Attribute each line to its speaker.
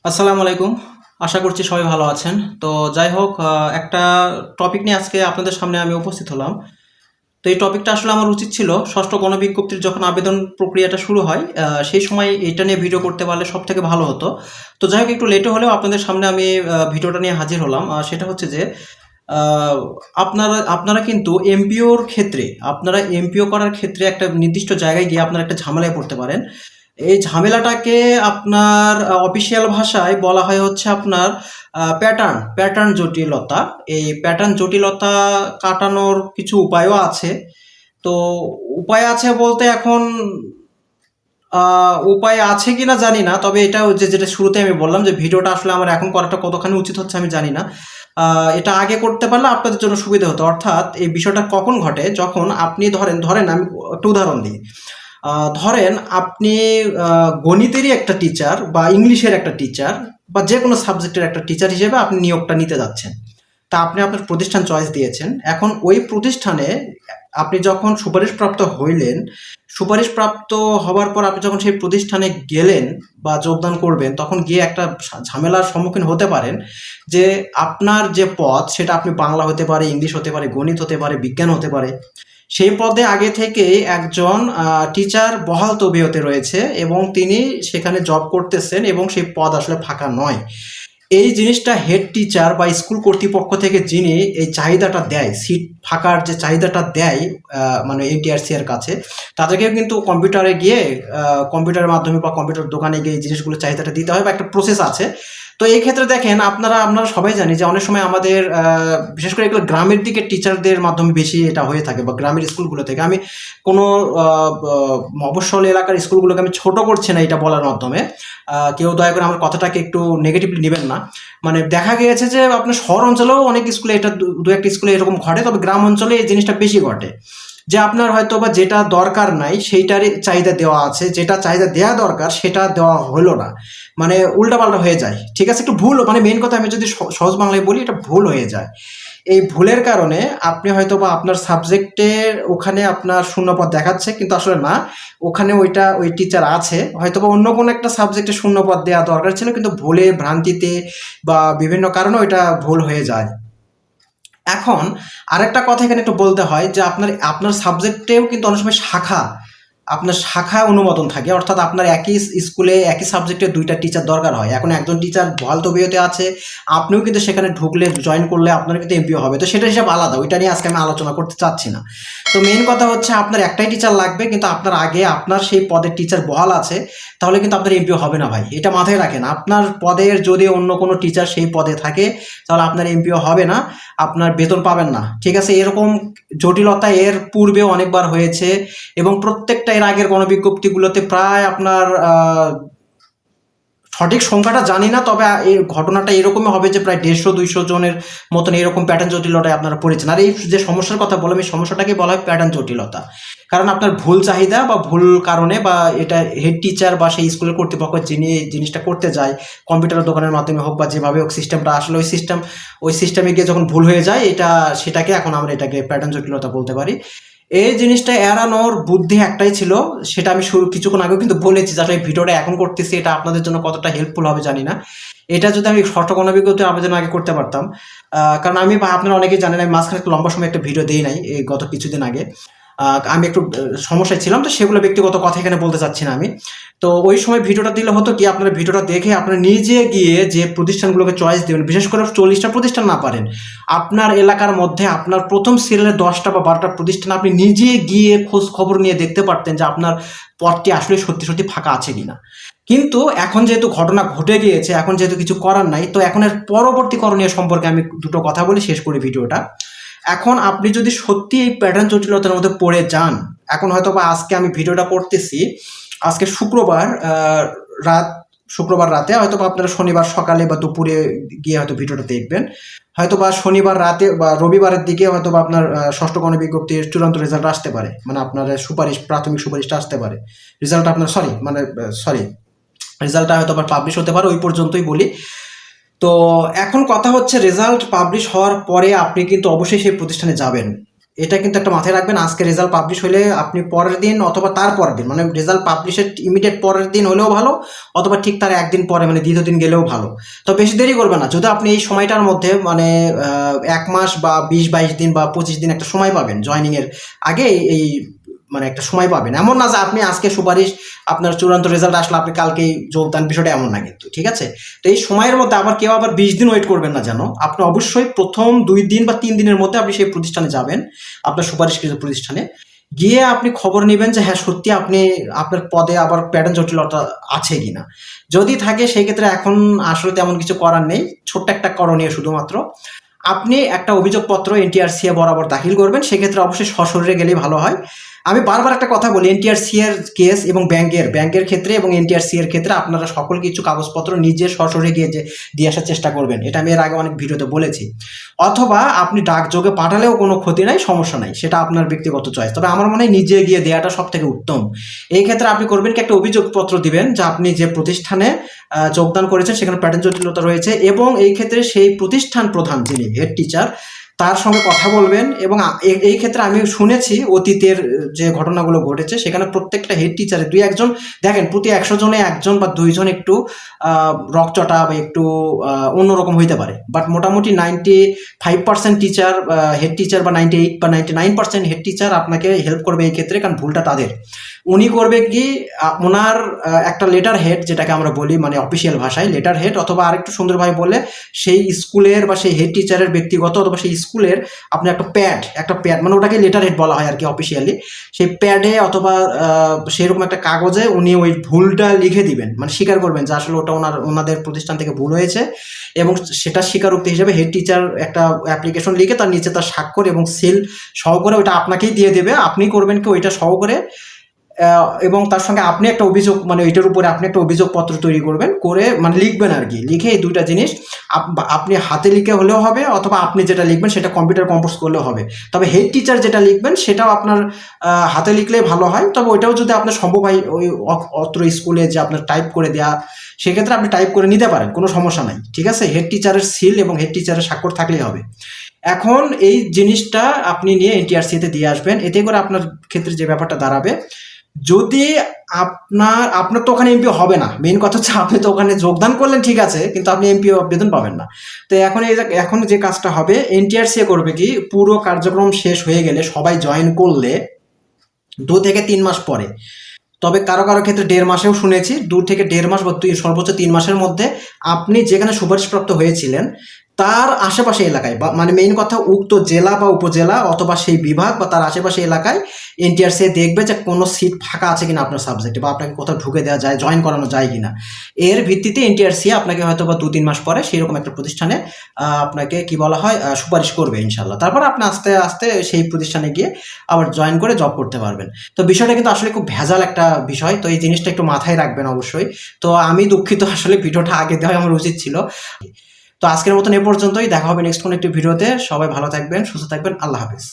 Speaker 1: আসসালামু আলাইকুম। আশা করছি সবাই ভালো আছেন। তো যাই হোক, একটা টপিক নিয়ে আজকে আপনাদের সামনে আমি উপস্থিত হলাম। তো এই টপিকটা আসলে আমার উচিত ছিল ষষ্ঠ গণবিজ্ঞপ্তির যখন আবেদন প্রক্রিয়াটা শুরু হয়, সেই সময় এটা নিয়ে ভিডিও করতে পারলে সব থেকে ভালো হতো। তো যাই হোক, একটু লেটে হলেও আপনাদের সামনে আমি ভিডিওটা নিয়ে হাজির হলাম। সেটা হচ্ছে যে আহ, আপনারা আপনারা কিন্তু এমপিওর ক্ষেত্রে আপনারা এমপিও করার ক্ষেত্রে একটা নির্দিষ্ট জায়গায় গিয়ে আপনারা একটা ঝামেলায় পড়তে পারেন। এই ঝামেলাটাকে আপনার অফিসিয়াল ভাষায় বলা হয় হচ্ছে আপনার প্যাটার্ন জটিলতা। এই প্যাটার্ন জটিলতা কাটানোর কিছু উপায়ও আছে। তো উপায় আছে বলতে এখন উপায় আছে কিনা জানি না, তবে এটা যেটা শুরুতে আমি বললাম যে ভিডিওটা আসলে আমার এখন করাটা কতখানি উচিত হচ্ছে আমি জানি না। এটা আগে করতে পারলে আপনাদের জন্য সুবিধা হতো। অর্থাৎ এই বিষয়টা কখন ঘটে, যখন আপনি ধরেন ধরেন আমি একটা উদাহরণ দিই। ধরেন আপনি গণিতেরই একটা টিচার বা ইংলিশের একটা টিচার বা যে কোনো সাবজেক্টের একটা টিচার হিসেবে আপনি নিয়োগটা নিতে যাচ্ছেন। তা আপনি আপনার প্রতিষ্ঠান চয়েস দিয়েছেন। এখন ওই প্রতিষ্ঠানে আপনি যখন সুপারিশপ্রাপ্ত হইলেন, সুপারিশপ্রাপ্ত হবার পর আপনি যখন সেই প্রতিষ্ঠানে গেলেন বা যোগদান করবেন, তখন গিয়ে একটা ঝামেলার সম্মুখীন হতে পারেন যে আপনার যে পদ সেটা আপনি বাংলা হতে পারে, ইংলিশ হতে পারে, গণিত হতে পারে, বিজ্ঞান হতে পারে। সেই পদে আগে থেকেই একজন টিচার বহাল তবিয়তে রয়েছে এবং তিনি সেখানে জব করতেছেন এবং সেই পদ আসলে ফাঁকা নয়। এই জিনিসটা হেড টিচার বা স্কুল কর্তৃপক্ষ থেকে যিনি এই চাহিদাটা দেয়, সিট ফাঁকার যে চাহিদাটা দেয়, মানে এনটিআরসি এর কাছে, তাদেরকে কিন্তু কম্পিউটারে গিয়ে কম্পিউটারের মাধ্যমে বা কম্পিউটার দোকানে গিয়ে এই জিনিসগুলো চাহিদাটা দিতে হয় বা একটা প্রসেস আছে। তো এই ক্ষেত্রে দেখেন, আপনারা সবাই জানি যে অনেক সময় আমাদের বিশেষ করে এগুলো গ্রামের দিকে টিচারদের মাধ্যমে বেশি এটা হয়ে থাকে বা গ্রামের স্কুলগুলো থেকে। আমি কোনো মফস্বল এলাকার স্কুলগুলোকে আমি ছোট করছি না এটা বলার মাধ্যমে। কেউ দয়া করে আমার কথাটাকে একটু নেগেটিভলি নেবেন না। মানে দেখা গিয়েছে যে আপনার শহর অঞ্চলেও অনেক স্কুলে এটা দু একটা স্কুলে এরকম ঘটে, তবে গ্রাম অঞ্চলে এই জিনিসটা বেশি ঘটে। যে আপনার হয়তো বা যেটা দরকার নাই সেইটারই চাহিদা দেওয়া আছে, যেটা চাহিদা দেওয়া দরকার সেটা দেওয়া হলো না। মানে উল্টাপাল্টা হয়ে যায়। ঠিক আছে, একটু ভুল, মানে মেন কথা আমি যদি সহজ বাংলায় বলি, এটা ভুল হয়ে যায়। এই ভুলের কারণে আপনি হয়তো বা আপনার সাবজেক্টের ওখানে আপনার শূন্যপদ দেখাচ্ছে, কিন্তু আসলে না, ওখানে ওই টিচার আছে, হয়তো বা অন্য কোনো একটা সাবজেক্টে শূন্যপদ দেওয়া দরকার ছিল, কিন্তু ভুলে ভ্রান্তিতে বা বিভিন্ন কারণে ওইটা ভুল হয়ে যায়। এখন আরেকটা কথা এখানে একটু বলতে হয় যে আপনার আপনার সাবজেক্টেও কিন্তু অনেক সময় আপনার শাখা অনুমোদন থাকে। অর্থাৎ আপনার একই স্কুলে একই সাবজেক্টে দুইটা টিচার দরকার হয়। এখন একজন টিচার বহাল তবিয়তে আছে, আপনিও কিন্তু সেখানে ঢুকলে জয়েন করলে আপনার কিন্তু এমপিও হবে। তো সেটা হিসাব আলাদা, ওইটা নিয়ে আজকে আমি আলোচনা করতে চাচ্ছি না। তো মেন কথা হচ্ছে আপনার একটাই টিচার লাগবে, কিন্তু আপনার আগে আপনার সেই পদের টিচার বহাল আছে, তাহলে কিন্তু আপনার এমপিও হবে না ভাই। এটা মাথায় রাখেন, আপনার পদের যদি অন্য কোনো টিচার সেই পদে থাকে, তাহলে আপনার এমপিও হবে না, আপনার বেতন পাবেন না। ঠিক আছে, এরকম জটিলতা এর পূর্বেও অনেকবার হয়েছে এবং প্রত্যেকটা এর আগের গণবিজ্ঞপ্তিগুলোতে প্রায় আপনার সঠিক সংখ্যাটা জানি না, তবে এই ঘটনাটা এরকমই হবে যে প্রায় 150-200 জনের মতন এরকম প্যাটার্ন জটিলতায় আপনারা পড়েছেন। আর এই যে সমস্যার কথা বললাম, এই সমস্যাটাকে বলা হয় প্যাটার্ন জটিলতা। কারণ আপনার ভুল চাহিদা বা ভুল কারণে, বা এটা হেড টিচার বা সেই স্কুলের কর্তৃপক্ষ যিনি এই জিনিসটা করতে যায়, কম্পিউটার দোকানের মাধ্যমে হোক বা যেভাবে হোক, সিস্টেমটা আসলে ওই সিস্টেমে গিয়ে যখন ভুল হয়ে যায়, সেটাকে এখন আমরা এটাকে প্যাটার্ন জটিলতা বলতে পারি। এই জিনিসটা এড়ানোর বুদ্ধি একটাই ছিল, সেটা আমি কিছুক্ষণ আগেও কিন্তু বলেছি। যাতে এই ভিডিওটা এখন করতেছি, এটা আপনাদের জন্য কতটা হেল্পফুল হবে জানি না। এটা যদি আমি ষষ্ঠ গণবিজ্ঞপ্তির আবেদন আগে করতে পারতাম, কারণ আমি বা আপনারা অনেকেই জানেন আমি মাঝখানে একটা লম্বা সময় একটা ভিডিও দিই নাই, এই গত কিছুদিন আগে। আমি একটু সমস্যায় ছিলাম, তো সেগুলো ব্যক্তিগত কথা এখানে বলতে চাচ্ছি না আমি। তো ওই সময় ভিডিওটা দিলে হতো কি, আপনারা ভিডিওটা দেখে আপনারা নিজে গিয়ে যে প্রতিষ্ঠানগুলোকে চয়েস দেবেন, বিশেষ করে 40টা প্রতিষ্ঠান না পারেন, আপনার এলাকার মধ্যে আপনার প্রথম সিরিয়ালের 10টা বা 12টা প্রতিষ্ঠান আপনি নিজে গিয়ে খোঁজ খবর নিয়ে দেখতে পারতেন যে আপনার পদটি আসলে সত্যি সত্যি ফাঁকা আছে কিনা। কিন্তু এখন যেহেতু ঘটনা ঘটে গিয়েছে, এখন যেহেতু কিছু করার নাই, তো এখন এর পরবর্তী করণীয় সম্পর্কে আমি দুটো কথা বলি, শেষ করি ভিডিওটা। এখন আপনি যদি সত্যি এই প্যাটার্ন জটিলতার মধ্যে পড়ে যান, এখন হয়তো বা আজকে আমি ভিডিওটা করতেছি, আজকে শুক্রবার রাত, শুক্রবার রাতে, হয়তো বা আপনারা শনিবার সকালে বা দুপুরে গিয়ে হয়তো ভিডিওটা দেখবেন। হয়তো বা শনিবার রাতে বা রবিবারের দিকে হয়তো বা আপনার ষষ্ঠ গণবিজ্ঞপ্তির চূড়ান্ত রেজাল্ট আসতে পারে, মানে আপনার প্রাথমিক সুপারিশটা আসতে পারে। রেজাল্ট আপনার সরি রেজাল্টটা হয়তো আবার পাবলিশ হতে পারে, ওই পর্যন্তই বলি। তো এখন কথা হচ্ছে, রেজাল্ট পাবলিশ হওয়ার পরে আপনি কিন্তু অবশ্যই সেই প্রতিষ্ঠানে যাবেন। এটা কিন্তু একটা মাথায় রাখবেন। আজকে রেজাল্ট পাবলিশ হলে আপনি পরের দিন অথবা তার পরের দিন, মানে রেজাল্ট পাবলিশের ইমিডিয়েট পরের দিন হলেও ভালো, অথবা ঠিক তার একদিন পরে মানে দ্বিতীয় দিন গেলেও ভালো। তো বেশি দেরি করবে না। যদি আপনি এই সময়টার মধ্যে মানে 1 মাস বা 20-22 দিন বা 25 দিন একটা সময় পাবেন জয়েনিংয়ের আগে, এই মানে একটা সময় পাবেন। এমন না যে আপনি আজকে সুপারিশ, আপনার চূড়ান্ত রেজাল্ট আসলে আপনি কালকেই যোগদান, বিষয়টা এমন না কিন্তু, ঠিক আছে? তো এই সময়ের মধ্যে আবার কেউ আবার 20 দিন ওয়েট করবেন না যেন। আপনি অবশ্যই প্রথম 2 দিন বা 3 দিনের মধ্যে আপনি সেই প্রতিষ্ঠানে যাবেন, আপনার সুপারিশকৃত প্রতিষ্ঠানে গিয়ে আপনি খবর নেবেন যে হ্যাঁ সত্যি আপনি আপনার পদে আবার প্যাটার্ন জটিলতা আছে কিনা। যদি থাকে সেই ক্ষেত্রে এখন আসলে তেমন কিছু করার নেই, ছোট্ট একটা করণীয় শুধুমাত্র আপনি একটা অভিযোগপত্র এনটিআরসি বরাবর দাখিল করবেন। সেক্ষেত্রে অবশ্যই সশরীরে গেলেই ভালো হয়। আমি বারবার একটা কথা বলি, এনটিআরসি এর কেস এবং ব্যাংকের ক্ষেত্রে এবং এনটিআরসি এর ক্ষেত্রে আপনারা সকল কিছু কাগজপত্র নিজে সশরীরে গিয়ে যে দিয়ে আসার চেষ্টা করবেন। এটা আমি এর আগে অনেক ভিডিওতে বলেছি। অথবা আপনি ডাকযোগে পাঠালেও কোনো ক্ষতি নাই, সমস্যা নাই, সেটা আপনার ব্যক্তিগত চয়েস। তবে আমার মনে হয় নিজে গিয়ে দেওয়াটা সব থেকে উত্তম। এই ক্ষেত্রে আপনি করবেন কি, একটা অভিযোগপত্র দিবেন যে আপনি যে প্রতিষ্ঠানে যোগদান করেছেন সেখানে প্যাটার্ন জটিলতা রয়েছে, এবং এই ক্ষেত্রে সেই প্রতিষ্ঠান প্রধান যিনি হেড টিচার তার সঙ্গে কথা বলবেন। এবং এই ক্ষেত্রে আমি শুনেছি অতীতের যে ঘটনাগুলো ঘটেছে সেখানে প্রত্যেকটা হেড টিচারে 2-1 জন, দেখেন প্রতি 100 জনে 1 জন বা 2 জন একটু রকচটা বা একটু অন্যরকম হইতে পারে, বাট মোটামুটি 95% টিচার, হেড টিচার বা 98 বা 99% হেড টিচার আপনাকে হেল্প করবে এই ক্ষেত্রে, কারণ ভুলটা তাদের। উনি করবে কি, ওনার একটা লেটার হেড যেটাকে আমরা বলি, মানে অফিসিয়াল ভাষায় লেটার হেড, অথবা আরেকটু সুন্দরভাবে বলে সেই স্কুলের বা সেই হেড টিচারের ব্যক্তিগত অথবা সেই স্কুলের আপনি একটা প্যাড মানে ওটাকে লেটার হেড বলা হয় আর কি অফিসিয়ালি। সেই প্যাডে অথবা সেরকম একটা কাগজে উনি ওই ভুলটা লিখে দিবেন, মানে স্বীকার করবেন যে আসলে ওটা ওনাদের প্রতিষ্ঠান থেকে ভুল হয়েছে, এবং সেটা স্বীকারোক্তি হিসেবে হেড টিচার একটা অ্যাপ্লিকেশন লিখে তার নিচে তার স্বাক্ষর এবং সিল সহকারে ওটা আপনাকেই দিয়ে দেবে। আপনি করবেন কি, ওইটা সহকারে এবং তার সঙ্গে আপনি একটা অভিযোগ, মানে এটার উপরে আপনি একটা অভিযোগপত্র তৈরি করবেন, করে মানে লিখবেন আর কি। লিখে এই 2টা জিনিস আপনি হাতে লিখে হলেও হবে, অথবা আপনি যেটা লিখবেন সেটা কম্পিউটার কম্পোজ করলেও হবে। তবে হেড টিচার যেটা লিখবেন সেটাও আপনার হাতে লিখলেই ভালো হয়। তবে ওইটাও যদি আপনার সম্ভব হয় ওই অত্র স্কুলে যে আপনার টাইপ করে দেওয়া, সেক্ষেত্রে আপনি টাইপ করে নিতে পারেন, কোনো সমস্যা নাই, ঠিক আছে? হেড টিচারের সিল এবং হেড টিচারের স্বাক্ষর থাকলেই হবে। এখন এই জিনিসটা আপনি নিয়ে এনটিআরসিতে দিয়ে আসবেন। এতে করে আপনার ক্ষেত্রে যে ব্যাপারটা দাঁড়াবে, যদি আপনার তো ওখানে এমপি হবে না, মেইন কথা হচ্ছে আপনি তো ওখানে যোগদান করলেন ঠিক আছে, কিন্তু আপনি এমপি বেতন পাবেন না। তো এখন যে কাজটা হবে, এনটিআরসি করবে কি, পুরো কার্যক্রম শেষ হয়ে গেলে সবাই জয়েন করলে 2 থেকে 3 মাস পরে, তবে কারো কারো ক্ষেত্রে 1.5 মাসেও শুনেছি, 2 থেকে 1.5 মাস বা সর্বোচ্চ 3 মাসের মধ্যে আপনি যেখানে সুপারিশপ্রাপ্ত হয়েছিলেন তার আশেপাশে এলাকায়, বা মানে মেইন কথা উক্ত জেলা বা উপজেলা অথবা সেই বিভাগ বা তার আশেপাশে এলাকায় এনটিআরসি দেখবে যে কোনো সিট ফাঁকা আছে কিনা আপনার সাবজেক্টে, বা আপনাকে কোথাও ঢুকে দেওয়া যায়, জয়েন করানো যায় কিনা। এর ভিত্তিতে এনটিআরসি আপনাকে হয়তো বা 2-3 মাস পরে সেরকম একটা প্রতিষ্ঠানে আপনাকে কি বলা হয় সুপারিশ করবে ইনশাল্লাহ। তারপর আপনি আস্তে আস্তে সেই প্রতিষ্ঠানে গিয়ে আবার জয়েন করে জব করতে পারবেন। তো বিষয়টা কিন্তু আসলে খুব ভেজাল একটা বিষয়, তো এই জিনিসটা একটু মাথায় রাখবেন অবশ্যই। তো আমি দুঃখিত, আসলে ভিডিওটা আগে দেওয়া আমার উচিত ছিল। তো আজকের মতন এ পর্যন্তই, দেখা হবে নেক্সট কোনো একটি ভিডিওতে। সবাই ভালো থাকবেন, সুস্থ থাকবেন, আল্লাহ হাফেজ।